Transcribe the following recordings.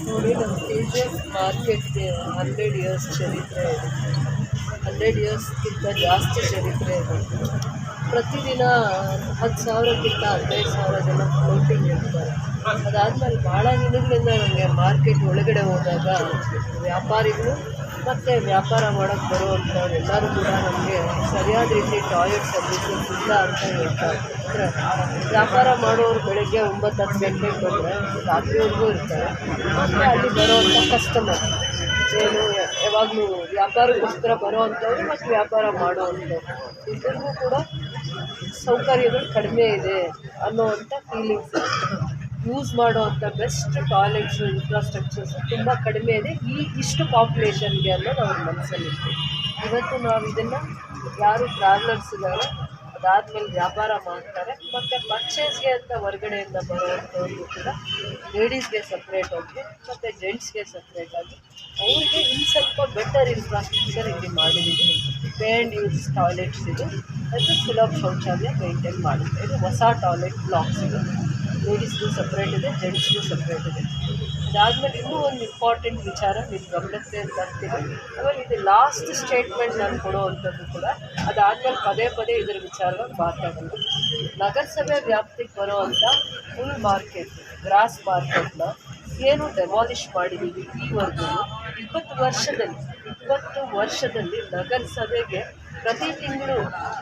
ನೋಡಿ, ನಮ್ಮ KGF ಮಾರ್ಕೆಟ್ಗೆ 100 ಇಯರ್ಸ್ ಚರಿತ್ರೆ ಇದೆ. 100 ಇಯರ್ಸ್ಗಿಂತ ಜಾಸ್ತಿ ಚರಿತ್ರೆ ಇದೆ. ಪ್ರತಿದಿನ 10,000ಕ್ಕಿಂತ 15,000 ಜನ ಫ್ಲೋಟಿಂಗ್ ಇರ್ತಾರೆ. ಅದಾದಮೇಲೆ ಭಾಳ ದಿನಗಳಿಂದ ನನಗೆ ಮಾರ್ಕೆಟ್ ಒಳಗಡೆ ಹೋದಾಗ ವ್ಯಾಪಾರಿಗಳು ಮತ್ತು ವ್ಯಾಪಾರ ಮಾಡೋಕ್ಕೆ ಬರುವಂಥವ್ರು ಎಲ್ಲರೂ ಕೂಡ ನಮಗೆ ಸರಿಯಾದ ರೀತಿ ಟಾಯ್ಲೆಟ್ ಸರ್ವಿಸಸ್ ಇಲ್ಲ ಅಂತ ಹೇಳ್ತಾರೆ. ಅಂದರೆ ವ್ಯಾಪಾರ ಮಾಡೋರು ಬೆಳಗ್ಗೆ 9-10 ಗಂಟೆಗೆ ಬಂದರೆ ರಾತ್ರಿವರೆಗೂ ಇರ್ತಾರೆ. ಮತ್ತು ಅಲ್ಲಿ ಬರೋವಂಥ ಕಸ್ಟಮರ್ ಏನು ಯಾವಾಗಲೂ ವ್ಯಾಪಾರಕ್ಕೋಸ್ಕರ ಬರೋವಂಥವ್ರು ಮತ್ತು ವ್ಯಾಪಾರ ಮಾಡೋವಂಥವ್ರು ಇಬ್ಬರಿಗೂ ಕೂಡ ಸೌಕರ್ಯಗಳು ಕಡಿಮೆ ಇದೆ ಅನ್ನೋವಂಥ ಫೀಲಿಂಗ್ಸ್. ಯೂಸ್ ಮಾಡೋವಂಥ ಬೆಸ್ಟ್ ಟಾಯ್ಲೆಟ್ಸು ಇನ್ಫ್ರಾಸ್ಟ್ರಕ್ಚರ್ಸ್ ತುಂಬ ಕಡಿಮೆ ಇದೆ ಇಷ್ಟು ಪಾಪ್ಯುಲೇಷನ್ಗೆ ಅನ್ನೋದು ಅವ್ರ ಮನಸ್ಸಲ್ಲಿರ್ತೀವಿ. ಇವತ್ತು ನಾವು ಇದನ್ನು ಯಾರು ಟ್ರಾವೆಲರ್ಸ್ ಇದ್ದಾರೆ ಅದಾದಮೇಲೆ ವ್ಯಾಪಾರ ಮಾಡ್ತಾರೆ ಮತ್ತು ಪರ್ಚೇಸ್ಗೆ ಅಂತ ಹೊರಗಡೆಯಿಂದ ಬರುವಂಥವ್ರಿಗೂ ಕೂಡ ಲೇಡೀಸ್ಗೆ ಸಪ್ರೇಟಾಗಿ ಮತ್ತು ಜೆಂಟ್ಸ್ಗೆ ಸಪ್ರೇಟಾಗಿ ಅವ್ರಿಗೆ ಇನ್ನು ಸ್ವಲ್ಪ ಬೆಟರ್ ಇನ್ಫ್ರಾಸ್ಟ್ರಕ್ಚರ್ ಇಲ್ಲಿ ಮಾಡಿದ್ದೀವಿ. ಪೇ ಆ್ಯಂಡ್ ಯೂಸ್ ಟಾಯ್ಲೆಟ್ಸ್ ಇದು ಮತ್ತು ಸುಲಭ ಶೌಚಾಲಯ ಮೇಂಟೈನ್ ಮಾಡುತ್ತೆ. ಇದು ಹೊಸ ಟಾಯ್ಲೆಟ್ ಬ್ಲಾಕ್ಸ್ ಇದು. ಲೇಡೀಸ್ಗೂ ಸಪ್ರೇಟ್ ಇದೆ, ಜೆಂಟ್ಸ್ಗೂ ಸಪ್ರೇಟ್ ಇದೆ. ಅದಾದಮೇಲೆ ಇನ್ನೂ ಒಂದು ಇಂಪಾರ್ಟೆಂಟ್ ವಿಚಾರ ನಿಮ್ಮ ಗಮನಕ್ಕೆ ತರ್ತೀನಿ. ಆಮೇಲೆ ಇದು ಲಾಸ್ಟ್ ಸ್ಟೇಟ್ಮೆಂಟ್ ನಾನು ಕೊಡುವಂಥದ್ದು ಕೂಡ. ಅದಾದಮೇಲೆ ಪದೇ ಪದೇ ಇದರ ವಿಚಾರವಾಗಿ ಮಾತಾಡೋದು. ನಗರಸಭೆ ವ್ಯಾಪ್ತಿಗೆ ಬರೋವಂಥ ಫುಲ್ ಮಾರ್ಕೆಟ್, ಗ್ರಾಸ್ ಮಾರ್ಕೆಟ್ನ ಏನು ಡೆಮಾಲಿಷ್ ಮಾಡಿದ್ದೀವಿ ಈವರೆಗೂ 20 ವರ್ಷದಲ್ಲಿ ನಗರಸಭೆಗೆ ಪ್ರತಿ ತಿಂಗಳು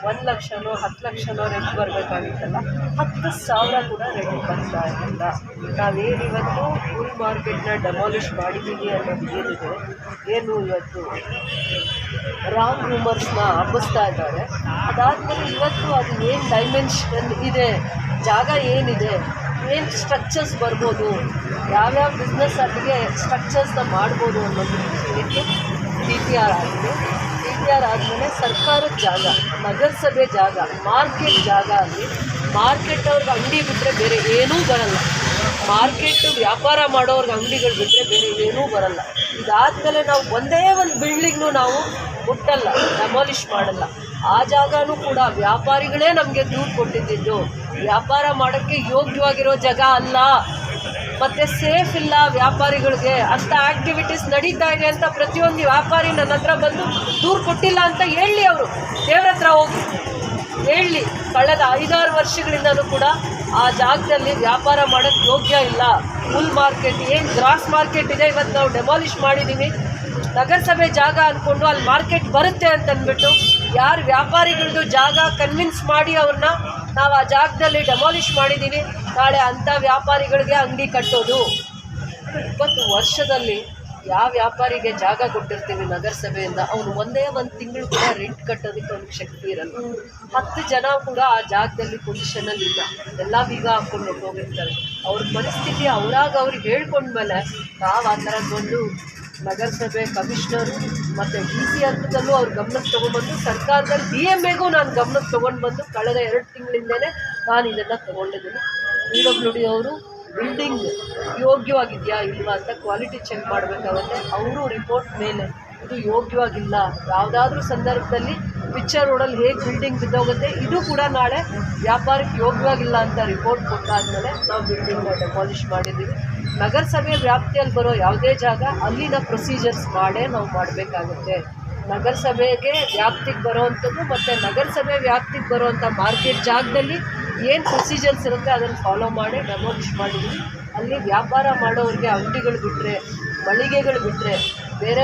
1 ಲಕ್ಷನೋ 10 ಲಕ್ಷನೋ ರೆಂಟ್ ಬರಬೇಕಾಗಿತ್ತಲ್ಲ, 10,000 ಕೂಡ ರೆಂಟ್ ಬರ್ತಾ ಇರಲಿಲ್ಲ. ನಾವೇನಿವತ್ತು ಫುಲ್ ಮಾರ್ಕೆಟ್ನ ಡೆಮಾಲಿಷ್ ಮಾಡಿದ್ದೀವಿ ಅನ್ನೋದು ಏನಿದೆ, ಏನು ಇವತ್ತು ರಾಂಗ್ ರೂಮರ್ಸ್ನ ಹಬ್ಬಿಸ್ತಾ ಇದ್ದಾರೆ. ಅದಾದಮೇಲೆ ಇವತ್ತು ಅದು ಏನು ಡೈಮೆನ್ಷನ್ ಇದೆ, ಜಾಗ ಏನಿದೆ, ಏನು ಸ್ಟ್ರಕ್ಚರ್ಸ್ ಬರ್ಬೋದು, ಯಾವ್ಯಾವ ಬಿಸ್ನೆಸ್ ಅಲ್ಲಿಗೆ ಸ್ಟ್ರಕ್ಚರ್ಸ್ನ ಮಾಡ್ಬೋದು ಅನ್ನೋದು DPR ಆಗಿದೆ. DPR ಆದಮೇಲೆ ಸರ್ಕಾರದ ಜಾಗ, ನಗರಸಭೆ ಜಾಗ, ಮಾರ್ಕೆಟ್ ಜಾಗ ಅಲ್ಲಿ ಮಾರ್ಕೆಟ್ ಅವ್ರಿಗೆ ಅಂಗಡಿ ಬಿಟ್ಟರೆ ಬೇರೆ ಏನೂ ಬರಲ್ಲ. ಮಾರ್ಕೆಟು ವ್ಯಾಪಾರ ಮಾಡೋರ್ಗೆ ಅಂಗಡಿಗಳು ಬಿಟ್ಟರೆ ಬೇರೆ ಏನೂ ಬರಲ್ಲ. ಇದಾದಮೇಲೆ ನಾವು ಒಂದೇ ಒಂದು ಬಿಲ್ಡಿಂಗ್ನು ನಾವು ಮುಟ್ಟಲ್ಲ, ಡೆಮಾಲಿಷ್ ಮಾಡಲ್ಲ. ಆ ಜಾಗನೂ ಕೂಡ ವ್ಯಾಪಾರಿಗಳೇ ನಮಗೆ ದೂರು ಕೊಟ್ಟಿದ್ದು. ವ್ಯಾಪಾರ ಮಾಡೋಕ್ಕೆ ಯೋಗ್ಯವಾಗಿರೋ ಜಾಗ ಅಲ್ಲ, ಮತ್ತು ಸೇಫ್ ಇಲ್ಲ ವ್ಯಾಪಾರಿಗಳಿಗೆ. ಅಂಥ ಆ್ಯಕ್ಟಿವಿಟೀಸ್ ನಡೀತಾ ಇದೆ ಅಂತ ಪ್ರತಿಯೊಂದು ವ್ಯಾಪಾರಿ ನನ್ನ ಹತ್ರ ಬಂದು ದೂರು ಕೊಟ್ಟಿಲ್ಲ ಅಂತ ಹೇಳಿ, ಅವರು ದೇವ್ರ ಹತ್ರ ಹೋಗಿ ಹೇಳಿ. ಕಳೆದ 5-6 ವರ್ಷಗಳಿಂದಲೂ ಕೂಡ ಆ ಜಾಗದಲ್ಲಿ ವ್ಯಾಪಾರ ಮಾಡೋಕ್ಕೆ ಯೋಗ್ಯ ಇಲ್ಲ. ಫುಲ್ ಮಾರ್ಕೆಟ್ ಏನು ಗ್ರಾಸ್ ಮಾರ್ಕೆಟ್ ಇದೆ, ಇವತ್ತು ನಾವು ಡೆಮಾಲಿಷ್ ಮಾಡಿದ್ದೀವಿ. ನಗರಸಭೆ ಜಾಗ ಅಂದ್ಕೊಂಡು ಅಲ್ಲಿ ಮಾರ್ಕೆಟ್ ಬರುತ್ತೆ ಅಂತಂದ್ಬಿಟ್ಟು ಯಾರು ವ್ಯಾಪಾರಿಗಳದ್ದು ಜಾಗ ಕನ್ವಿನ್ಸ್ ಮಾಡಿ ಅವ್ರನ್ನ ನಾವು ಆ ಜಾಗದಲ್ಲಿ ಡೆಮಾಲಿಷ್ ಮಾಡಿದ್ದೀವಿ, ನಾಳೆ ಅಂಥ ವ್ಯಾಪಾರಿಗಳಿಗೆ ಅಂಗಡಿ ಕಟ್ಟೋದು. 20 ವರ್ಷದಲ್ಲಿ ಯಾವ ವ್ಯಾಪಾರಿಗೆ ಜಾಗ ಕೊಟ್ಟಿರ್ತೀವಿ ನಗರಸಭೆಯಿಂದ, ಅವನು ಒಂದೇ ಒಂದು ತಿಂಗಳು ಕೂಡ ರೆಂಟ್ ಕಟ್ಟೋದಕ್ಕೆ ಅವ್ನಿಗೆ ಶಕ್ತಿ ಇರಲ್ಲ. 10 ಜನ ಕೂಡ ಆ ಜಾಗದಲ್ಲಿ ಪೊಸಿಷನಲ್ಲಿ ಇಲ್ಲ, ಎಲ್ಲ ಬೀಗ ಹಾಕ್ಕೊಂಡು ಹೋಗಿರ್ತಾರೆ. ಅವ್ರ ಪರಿಸ್ಥಿತಿ ಅವ್ರಿಗೆ ಹೇಳ್ಕೊಂಡ್ಮೇಲೆ ನಾವು ಆ ಥರ ಬಂದು ನಗರಸಭೆ ಕಮಿಷನರು ಮತ್ತು DC ಹಂತದಲ್ಲೂ ಅವ್ರ ಗಮನಕ್ಕೆ ತೊಗೊಂಡ್ಬಂದು, ಸರ್ಕಾರದಲ್ಲಿ DMAಗೂ ನಾನು ಗಮನಕ್ಕೆ ತೊಗೊಂಡು ಕಳೆದ 2 ತಿಂಗಳಿಂದಲೇ ನಾನು ಇದನ್ನು ತೊಗೊಂಡಿದ್ದೀನಿ. PWD ಅವರು ಬಿಲ್ಡಿಂಗ್ ಯೋಗ್ಯವಾಗಿದೆಯಾ ಇಲ್ವಾ ಅಂತ ಕ್ವಾಲಿಟಿ ಚೆಕ್ ಮಾಡಬೇಕಾಗುತ್ತೆ. ಅವರು ರಿಪೋರ್ಟ್ ಮೇಲೆ ಇದು ಯೋಗ್ಯವಾಗಿಲ್ಲ, ಯಾವುದಾದ್ರೂ ಸಂದರ್ಭದಲ್ಲಿ ಪಿಕ್ಚರ್ ರೋಡಲ್ಲಿ ಹೇಗೆ ಬಿಲ್ಡಿಂಗ್ ಬಿದ್ದೋಗುತ್ತೆ, ಇದು ಕೂಡ ನಾಳೆ ವ್ಯಾಪಾರಕ್ಕೆ ಯೋಗ್ಯವಾಗಿಲ್ಲ ಅಂತ ರಿಪೋರ್ಟ್ ಕೊಟ್ಟಾದಮೇಲೆ ನಾವು ಬಿಲ್ಡಿಂಗ್ನ ಡೆಮಾಲಿಷ್ ಮಾಡಿದ್ದೀವಿ. ನಗರಸಭೆ ವ್ಯಾಪ್ತಿಯಲ್ಲಿ ಬರೋ ಯಾವುದೇ ಜಾಗ ಅಲ್ಲಿನ ಪ್ರೊಸೀಜರ್ಸ್ ಮಾಡೇ ನಾವು ಮಾಡಬೇಕಾಗುತ್ತೆ. ನಗರಸಭೆಗೆ ವ್ಯಾಪ್ತಿಗೆ ಬರೋವಂಥದ್ದು ಮತ್ತು ನಗರಸಭೆ ವ್ಯಾಪ್ತಿಗೆ ಬರೋವಂಥ ಮಾರ್ಕೆಟ್ ಜಾಗದಲ್ಲಿ ಏನು ಪ್ರೊಸೀಜರ್ಸ್ ಇರುತ್ತೆ ಅದನ್ನು ಫಾಲೋ ಮಾಡಿ ಡೆಮಾಲಿಷ್ ಮಾಡಿದ್ದೀವಿ. ಅಲ್ಲಿ ವ್ಯಾಪಾರ ಮಾಡೋರಿಗೆ ಅಂಗಡಿಗಳು ಬಿಟ್ಟರೆ, ಮಳಿಗೆಗಳು ಬಿಟ್ಟರೆ, ಬೇರೆ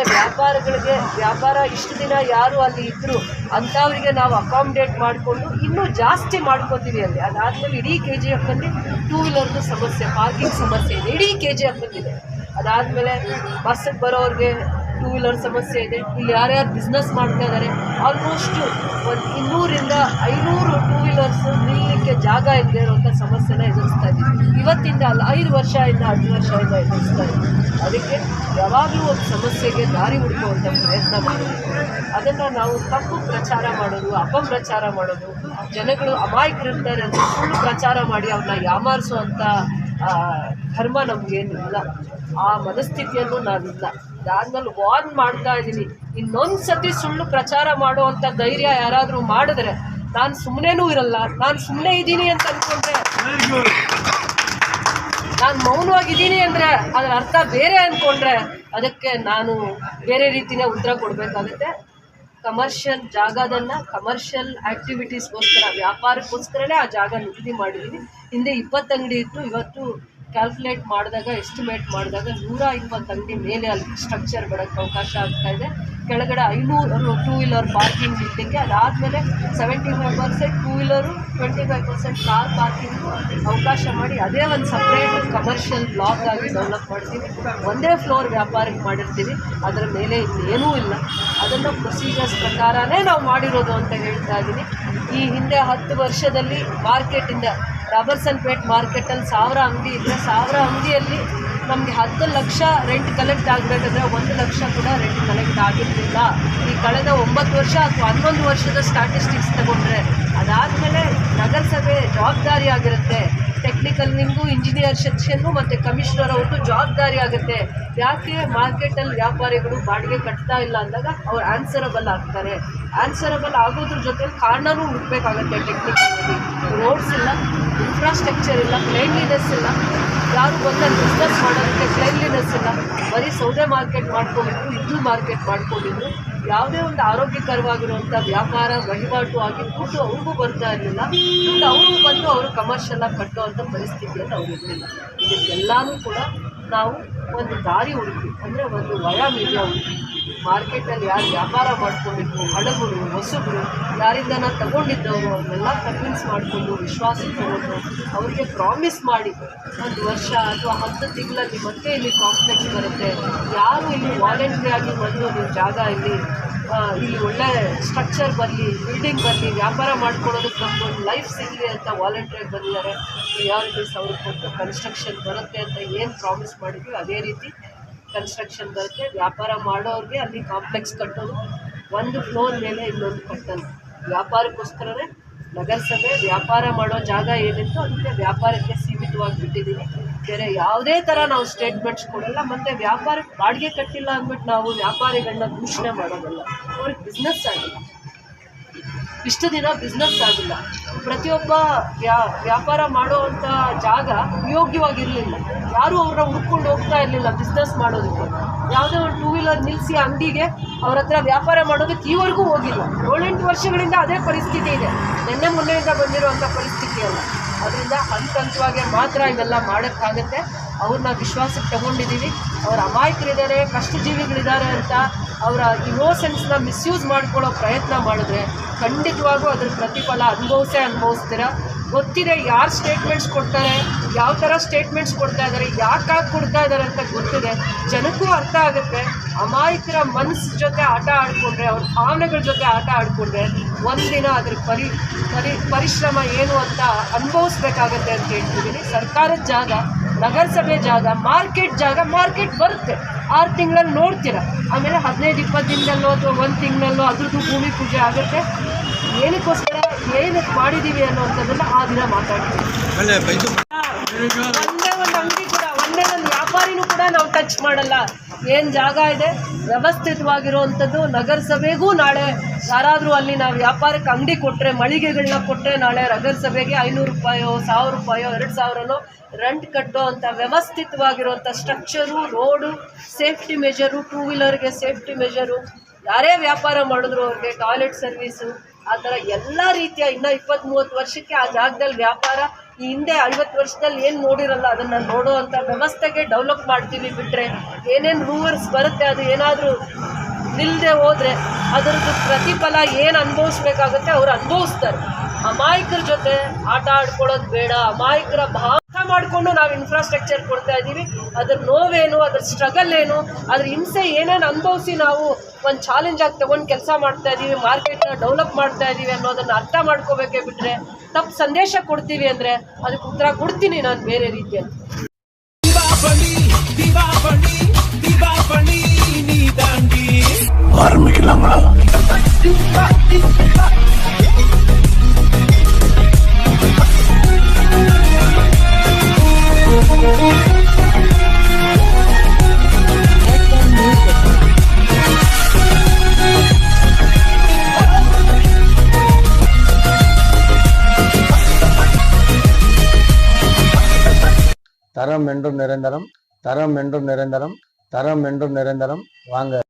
ವ್ಯಾಪಾರ ಇಷ್ಟು ದಿನ ಯಾರು ಅಲ್ಲಿ ಇದ್ದರು ಅಂಥವರಿಗೆ ನಾವು ಅಕಾಮಿಡೇಟ್ ಮಾಡಿಕೊಂಡು ಇನ್ನೂ ಜಾಸ್ತಿ ಮಾಡ್ಕೋತೀವಿ ಅಲ್ಲಿ. ಅದಾದಮೇಲೆ ಇಡೀ KGFಲ್ಲಿ 2 ವೀಲರ್ದು ಸಮಸ್ಯೆ, ಪಾರ್ಕಿಂಗ್ ಸಮಸ್ಯೆ ಇದೆ, ಇಡೀ KGFಲ್ಲಿದೆ. ಅದಾದಮೇಲೆ ಬಸ್ಸಿಗೆ ಬರೋರಿಗೆ 2 ವೀಲರ್ ಸಮಸ್ಯೆ ಇದೆ. ಇಲ್ಲಿ ಯಾರ್ಯಾರು ಬಿಸ್ನೆಸ್ ಮಾಡ್ತಾ ಇದ್ದಾರೆ ಆಲ್ಮೋಸ್ಟು ಒಂದು 200ರಿಂದ 500 2 ವೀಲರ್ಸ್ ನಿಲ್ಲಲಿಕ್ಕೆ ಜಾಗ ಇಲ್ಲದೆ ಇರುವಂಥ ಸಮಸ್ಯೆನ ಎದುರಿಸ್ತಾ ಇದ್ದೀವಿ. ಇವತ್ತಿಂದ ಅಲ್ಲ, 5 ವರ್ಷದಿಂದ 10 ವರ್ಷದಿಂದ ಎದುರಿಸ್ತಾ ಇದ್ದೀವಿ. ಅದಕ್ಕೆ ಯಾವಾಗಲೂ ಒಂದು ಸಮಸ್ಯೆಗೆ ದಾರಿ ಹುಡುಕುವಂಥ ಪ್ರಯತ್ನ ಮಾಡೋದು, ಅದನ್ನು ನಾವು ತಪ್ಪು ಪ್ರಚಾರ ಮಾಡೋದು, ಅಪಪ್ರಚಾರ ಮಾಡೋದು, ಜನಗಳು ಅಮಾಯಕರಿರ್ತಾರೆ ಅಂತ ಸುಳ್ಳು ಪ್ರಚಾರ ಮಾಡಿ ಅವ್ರನ್ನ ಯಾಮಾರಿಸುವಂಥ ಧರ್ಮ ನಮಗೇನಿಲ್ಲ, ಆ ಮನಸ್ಥಿತಿಯನ್ನು ನಾನಿಲ್ಲ. ಅದಾದ್ಮೇಲೆ ವಾರ್ನ್ ಮಾಡ್ತಾ ಇದ್ದೀನಿ, ಇನ್ನೊಂದು ಸತಿ ಸುಳ್ಳು ಪ್ರಚಾರ ಮಾಡುವಂಥ ಧೈರ್ಯ ಯಾರಾದರೂ ಮಾಡಿದ್ರೆ ನಾನು ಸುಮ್ಮನೆನೂ ಇರಲ್ಲ. ನಾನು ಸುಮ್ಮನೆ ಇದ್ದೀನಿ ಅಂತ ಅಂದ್ಕೊಂಡ್ರೆ ನಾನು ಮೌನವಾಗಿದ್ದೀನಿ ಅಂದರೆ ಅದರ ಅರ್ಥ ಬೇರೆ ಅಂದ್ಕೊಂಡ್ರೆ ಅದಕ್ಕೆ ನಾನು ಬೇರೆ ರೀತಿಯೇ ಉತ್ತರ ಕೊಡಬೇಕಾಗುತ್ತೆ. ಕಮರ್ಷಿಯಲ್ ಜಾಗದನ್ನು ಕಮರ್ಷಿಯಲ್ ಆ್ಯಕ್ಟಿವಿಟೀಸ್ಗೋಸ್ಕರ, ವ್ಯಾಪಾರಕ್ಕೋಸ್ಕರನೇ ಆ ಜಾಗ ನಿಗದಿ ಮಾಡಿದ್ದೀವಿ. ಹಿಂದೆ 20 ಅಂಗಡಿ ಇತ್ತು, ಇವತ್ತು ಕ್ಯಾಲ್ಕುಲೇಟ್ ಮಾಡಿದಾಗ, ಎಸ್ಟಿಮೇಟ್ ಮಾಡಿದಾಗ 120 ಅಂಗಡಿ ಮೇಲೆ ಅಲ್ಲಿ ಸ್ಟ್ರಕ್ಚರ್ ಬರೋಕ್ಕೆ ಅವಕಾಶ ಆಗ್ತಾಯಿದೆ. ಕೆಳಗಡೆ 500 ಟೂ ವೀಲರ್ ಪಾರ್ಕಿಂಗ್ ಇದ್ದಕ್ಕೆ, ಅದಾದಮೇಲೆ 75% ಟೂ ವೀಲರು, 25% ಕಾರ್ ಪಾರ್ಕಿಂಗು ಅವಕಾಶ ಮಾಡಿ ಅದೇ ಒಂದು ಸಪ್ರೇಟ್ ಕಮರ್ಷಿಯಲ್ ಬ್ಲಾಕ್ ಆಗಿ ಡೆವಲಪ್ ಮಾಡ್ತೀವಿ. ಒಂದೇ ಫ್ಲೋರ್ ವ್ಯಾಪಾರಕ್ಕೆ ಮಾಡಿರ್ತೀವಿ, ಅದರ ಮೇಲೆ ಇನ್ನೇನೂ ಇಲ್ಲ. ಅದನ್ನು ಪ್ರೊಸೀಜರ್ಸ್ ಪ್ರಕಾರನೇ ನಾವು ಮಾಡಿರೋದು ಅಂತ ಹೇಳ್ತಾ ಇದ್ದೀನಿ. ಈ ಹಿಂದೆ 10 ವರ್ಷದಲ್ಲಿ ಮಾರ್ಕೆಟಿಂದ ರಾಬರ್ಸನ್ಪೇಟ್ ಮಾರ್ಕೆಟಲ್ಲಿ 1000 ಅಂಗಡಿ ಇದ್ದರೆ 1000 ಅಂಗಡಿಯಲ್ಲಿ ನಮಗೆ 10 ಲಕ್ಷ ರೆಂಟ್ ಕಲೆಕ್ಟ್ ಆಗಬೇಕಾದ್ರೆ 1 ಲಕ್ಷ ಕೂಡ ರೆಂಟ್ ಕಲೆಕ್ಟ್ ಆಗಿರಲಿಲ್ಲ. ಈ ಕಳೆದ 9 ವರ್ಷ ಅಥವಾ 11 ವರ್ಷದ ಸ್ಟ್ಯಾಟಿಸ್ಟಿಕ್ಸ್ ತಗೊಂಡ್ರೆ, ಅದಾದಮೇಲೆ ನಗರಸಭೆ ಜವಾಬ್ದಾರಿ ಆಗಿರುತ್ತೆ. ಟೆಕ್ನಿಕಲ್ನಿಂಗೂ ಇಂಜಿನಿಯರ್ ಸೆಕ್ಷನ್ನು ಮತ್ತು ಕಮಿಷನರ್ ಅವ್ರದ್ದು ಜವಾಬ್ದಾರಿ ಆಗುತ್ತೆ. ಯಾಕೆ ಮಾರ್ಕೆಟಲ್ಲಿ ವ್ಯಾಪಾರಿಗಳು ಬಾಡಿಗೆ ಕಟ್ತಾ ಇಲ್ಲ ಅಂದಾಗ ಅವ್ರು ಆನ್ಸರಬಲ್ ಆಗ್ತಾರೆ. ಆನ್ಸರಬಲ್ ಆಗೋದ್ರ ಜೊತೆಲಿ ಕಾರಣನೂ ಹುಡ್ಬೇಕಾಗತ್ತೆ. ಟೆಕ್ನಿಕಲ್ ರೋಡ್ಸ್ ಇಲ್ಲ, ಇನ್ಫ್ರಾಸ್ಟ್ರಕ್ಚರ್ ಇಲ್ಲ, ಕ್ಲೈನ್ಲಿನೆಸ್ ಇಲ್ಲ. ಯಾರು ಬಂದಲ್ಲಿ ಬಿಸ್ನೆಸ್ ಮಾಡೋದಕ್ಕೆ ಕ್ಲೈನ್ಲಿನೆಸ್ ಇಲ್ಲ. ಬರೀ ಸೌದೆ ಮಾರ್ಕೆಟ್ ಮಾಡ್ಕೊಂಡಿದ್ರು, ಇದ್ದು ಮಾರ್ಕೆಟ್ ಮಾಡ್ಕೊಂಡಿದ್ರು. ಯಾವುದೇ ಒಂದು ಆರೋಗ್ಯಕರವಾಗಿರುವಂಥ ವ್ಯಾಪಾರ ವಹಿವಾಟು ಆಗಿ ದುಡ್ಡು ಅವ್ರಿಗೂ ಬರ್ತಾ ಇರಲಿಲ್ಲ. ದುಡ್ಡು ಅವ್ರಿಗೂ ಬಂದು ಅವರು ಕಮರ್ಷಿಯಲಾಗಿ ಕಟ್ಟುವಂಥ ಪರಿಸ್ಥಿತಿಯಲ್ಲಿ ಅವ್ರು ಇರಲಿಲ್ಲ. ಇದಕ್ಕೆಲ್ಲನೂ ಕೂಡ ನಾವು ಒಂದು ದಾರಿ ಹುಡುಕಿ, ಅಂದರೆ ಒಂದು ವಯ ಮೀಡಿಯಾ ಹುಡುಕಿ, ಮಾರ್ಕೆಟಲ್ಲಿ ಯಾರು ವ್ಯಾಪಾರ ಮಾಡ್ಕೊಂಡಿದ್ರು, ಹಡಗರು, ಹೊಸಬರು, ಯಾರಿಂದನ ತಗೊಂಡಿದ್ದವರು ಅವನ್ನೆಲ್ಲ ಕನ್ವಿನ್ಸ್ ಮಾಡಿಕೊಂಡು, ವಿಶ್ವಾಸ ತಗೊಂಡು, ಅವರಿಗೆ ಪ್ರಾಮಿಸ್ ಮಾಡಿ 1 ವರ್ಷ ಅಥವಾ 10 ತಿಂಗಳಲ್ಲಿ ಮತ್ತೆ ಇಲ್ಲಿ ಕಾಂಪ್ಲೆಕ್ಸ್ ಬರುತ್ತೆ, ಯಾರು ಇಲ್ಲಿ ವಾಲಂಟ್ರಿ ಆಗಿ ಬಂದು ನೀವು ಜಾಗ ಇಲ್ಲಿ ಒಳ್ಳೆ ಸ್ಟ್ರಕ್ಚರ್ ಬರಲಿ, ಬಿಲ್ಡಿಂಗ್ ಬರಲಿ, ವ್ಯಾಪಾರ ಮಾಡ್ಕೊಳ್ಳೋದಕ್ಕೆ ನಮಗೊಂದು ಲೈಫ್ ಸಿಗಲಿ ಅಂತ ವಾಲಂಟ್ರಿಯಾಗಿ ಬಂದಿದ್ದಾರೆ. ಪ್ರಿಯಾರಿಟೀಸ್ ಅವ್ರಿಗೆ ಕೊಟ್ಟು ಕನ್ಸ್ಟ್ರಕ್ಷನ್ ಬರುತ್ತೆ ಅಂತ ಏನು ಪ್ರಾಮಿಸ್ ಮಾಡಿದ್ವಿ ಅದೇ ರೀತಿ ಕನ್ಸ್ಟ್ರಕ್ಷನ್ ಬರುತ್ತೆ. ವ್ಯಾಪಾರ ಮಾಡೋರಿಗೆ ಅಲ್ಲಿ ಕಾಂಪ್ಲೆಕ್ಸ್ ಕಟ್ಟೋದು, ಒಂದು ಫ್ಲೋರ್ ಮೇಲೆ ಇನ್ನೊಂದು ಕಟ್ಟೋದು. ವ್ಯಾಪಾರಕ್ಕೋಸ್ಕರನೇ ನಗರಸಭೆ ವ್ಯಾಪಾರ ಮಾಡೋ ಜಾಗ ಏನಿತ್ತು ಅದಕ್ಕೆ ವ್ಯಾಪಾರಕ್ಕೆ ಸೀಮಿತವಾಗಿ ಬಿಟ್ಟಿದ್ದೀವಿ. ಬೇರೆ ಯಾವುದೇ ಥರ ನಾವು ಸ್ಟೇಟ್ಮೆಂಟ್ಸ್ ಕೊಡಲ್ಲ. ಮತ್ತು ವ್ಯಾಪಾರಕ್ಕೆ ಬಾಡಿಗೆ ಕಟ್ಟಿಲ್ಲ ಅಂದ್ಬಿಟ್ಟು ನಾವು ವ್ಯಾಪಾರಿಗಳನ್ನ ದೂಷಣೆ ಮಾಡೋದಲ್ಲ. ಅವ್ರಿಗೆ ಬಿಸ್ನೆಸ್ ಆಗಿಲ್ಲ, ಇಷ್ಟು ದಿನ ಬಿಸ್ನೆಸ್ ಆಗಿಲ್ಲ. ಪ್ರತಿಯೊಬ್ಬ ವ್ಯಾಪಾರ ಮಾಡೋವಂಥ ಜಾಗ ಯೋಗ್ಯವಾಗಿರಲಿಲ್ಲ. ಯಾರೂ ಅವ್ರನ್ನ ಹುಡ್ಕೊಂಡು ಹೋಗ್ತಾ ಇರಲಿಲ್ಲ ಬಿಸ್ನೆಸ್ ಮಾಡೋದಕ್ಕೆ. ಯಾವುದೇ ಒಂದು ಟೂ ವೀಲರ್ ನಿಲ್ಲಿಸಿ ಅಂಗಡಿಗೆ ಅವ್ರ ಹತ್ರ ವ್ಯಾಪಾರ ಮಾಡೋದಕ್ಕೆ ಈವರೆಗೂ ಹೋಗಿಲ್ಲ. 7-8 ವರ್ಷಗಳಿಂದ ಅದೇ ಪರಿಸ್ಥಿತಿ ಇದೆ. ನಿನ್ನೆ ಮೊನ್ನೆಯಿಂದ ಬಂದಿರುವಂಥ ಪರಿಸ್ಥಿತಿ ಅಲ್ಲ. ಅದರಿಂದ ಹಂತವಾಗಿ ಮಾತ್ರ ಇವೆಲ್ಲ ಮಾಡೋಕ್ಕಾಗತ್ತೆ. ಅವ್ರನ್ನ ವಿಶ್ವಾಸಕ್ಕೆ ತಗೊಂಡಿದ್ದೀವಿ. ಅವ್ರ ಅಮಾಯಕರಿದ್ದಾರೆ, ಕಷ್ಟಜೀವಿಗಳಿದ್ದಾರೆ ಅಂತ ಅವರ ಇನ್ನೋಸೆನ್ಸ್ನ ಮಿಸ್ಯೂಸ್ ಮಾಡ್ಕೊಳ್ಳೋ ಪ್ರಯತ್ನ ಮಾಡಿದ್ರೆ ಖಂಡಿತವಾಗೂ ಅದ್ರ ಪ್ರತಿಫಲ ಅನುಭವಿಸ್ತೀರ. ಗೊತ್ತಿದೆ ಯಾರು ಸ್ಟೇಟ್ಮೆಂಟ್ಸ್ ಕೊಡ್ತಾರೆ, ಯಾವ ಥರ ಸ್ಟೇಟ್ಮೆಂಟ್ಸ್ ಕೊಡ್ತಾ ಇದ್ದಾರೆ, ಯಾಕಾಗಿ ಕೊಡ್ತಾ ಇದ್ದಾರೆ ಅಂತ ಗೊತ್ತಿದೆ. ಜನಕ್ಕೂ ಅರ್ಥ ಆಗುತ್ತೆ. ಅಮಾಯಕರ ಮನಸ್ಸು ಜೊತೆ ಆಟ ಆಡಿಕೊಂಡ್ರೆ, ಅವ್ರ ಭಾವನೆಗಳ ಜೊತೆ ಆಟ ಆಡಿಕೊಂಡ್ರೆ ಒಂದಿನ ಅದ್ರ ಪರಿಶ್ರಮ ಏನು ಅಂತ ಅನುಭವಿಸ್ಬೇಕಾಗತ್ತೆ ಅಂತ ಹೇಳ್ತಿದ್ದೀನಿ. ಸರ್ಕಾರದ ಜಾಗ, ನಗರಸಭೆ ಜಾಗ, ಮಾರ್ಕೆಟ್ ಬರುತ್ತೆ. 6 ತಿಂಗಳಲ್ಲಿ ನೋಡ್ತೀರ. ಆಮೇಲೆ 15-20 ದಿನದಲ್ಲೋ ಅಥವಾ 1 ತಿಂಗಳಲ್ಲೋ ಅದ್ರದ್ದು ಭೂಮಿ ಪೂಜೆ ಆಗುತ್ತೆ. ಏನಕ್ಕೋಸ್ಕರ ಏನಕ್ಕೆ ಮಾಡಿದ್ದೀವಿ ಅನ್ನೋವಂಥದ್ದನ್ನು ಆ ದಿನ ಮಾತಾಡ್ತೀವಿ. ಒಂದೇ ಒಂದು ಅಂಗಡಿ ಕೂಡ, ಒಂದೇ ಒಂದು ವ್ಯಾಪಾರಿನೂ ಕೂಡ ನಾವು ಟಚ್ ಮಾಡಲ್ಲ. ಏನು ಜಾಗ ಇದೆ ವ್ಯವಸ್ಥಿತವಾಗಿರುವಂಥದ್ದು ನಗರಸಭೆಗೂ ನಾಳೆ ಯಾರಾದರೂ ಅಲ್ಲಿ ನಾವು ವ್ಯಾಪಾರಕ್ಕೆ ಅಂಗಡಿ ಕೊಟ್ಟರೆ, ಮಳಿಗೆಗಳನ್ನ ಕೊಟ್ಟರೆ ನಾಳೆ ನಗರಸಭೆಗೆ 500 ರೂಪಾಯೋ 1000 ರೂಪಾಯೋ 2000ನೋ ರೆಂಟ್ ಕಟ್ಟೋ ಅಂಥ ವ್ಯವಸ್ಥಿತವಾಗಿರುವಂಥ structure, road, safety measure, two ವೀಲರ್ಗೆ ಸೇಫ್ಟಿ ಮೆಜರು, ಯಾರೇ ವ್ಯಾಪಾರ ಮಾಡಿದ್ರು ಅವ್ರಿಗೆ ಟಾಯ್ಲೆಟ್ ಸರ್ವೀಸು, ಆ ಥರ ಎಲ್ಲ ರೀತಿಯ ಇನ್ನೂ 20-30 ವರ್ಷಕ್ಕೆ ಆ ಜಾಗದಲ್ಲಿ ವ್ಯಾಪಾರ ಈ ಹಿಂದೆ 50 ವರ್ಷದಲ್ಲಿ ಏನು ನೋಡಿರಲ್ಲ ಅದನ್ನು ನೋಡೋ ಅಂಥ ವ್ಯವಸ್ಥೆಗೆ ಡೆವಲಪ್ ಮಾಡ್ತೀವಿ. ಬಿಟ್ಟರೆ ಏನೇನು ರೂಲ್ಸ್ ಬರುತ್ತೆ ಅದು ಏನಾದರೂ ನಿಲ್ಲದೆ ಹೋದರೆ ಅದರದ್ದು ಪ್ರತಿಫಲ ಏನು ಅನುಭವಿಸ್ಬೇಕಾಗುತ್ತೆ ಅವ್ರು ಅನುಭವಿಸ್ತಾರೆ. ಅಮಾಯಕರ ಜೊತೆ ಆಟ ಆಡ್ಕೊಳ್ಳೋದು ಬೇಡ. ಅಮಾಯಕರ ಮಾಡಿಕೊಂಡು ನಾವು ಇನ್ಫ್ರಾಸ್ಟ್ರಕ್ಚರ್ ಕೊಡ್ತಾ ಇದ್ದೀವಿ. ಅದ್ರ ನೋವೇನು, ಅದ್ರ ಸ್ಟ್ರಗಲ್ ಏನು, ಅದ್ರ ಹಿಂಸೆ ಏನೇನು ಅನುಭವಿಸಿ ನಾವು ಒಂದು ಚಾಲೆಂಜ್ ಆಗಿ ತೊಗೊಂಡು ಕೆಲಸ ಮಾಡ್ತಾ ಇದ್ದೀವಿ, ಮಾರ್ಕೆಟ್ನ ಡೆವಲಪ್ ಮಾಡ್ತಾ ಇದ್ದೀವಿ ಅನ್ನೋದನ್ನು ಅರ್ಥ ಮಾಡ್ಕೋಬೇಕೇ. ಬಿಟ್ಟರೆ ತಪ್ಪು ಸಂದೇಶ ಕೊಡ್ತೀವಿ ಅಂದರೆ ಅದಕ್ಕೆ ಉತ್ತರ ಕೊಡ್ತೀನಿ ನಾನು ಬೇರೆ ರೀತಿಯಲ್ಲಿ. தரம் என்றும் நிரந்தரம், தரம் என்றும் நிரந்தரம், தரம் என்றும் நிரந்தரம். வாங்க.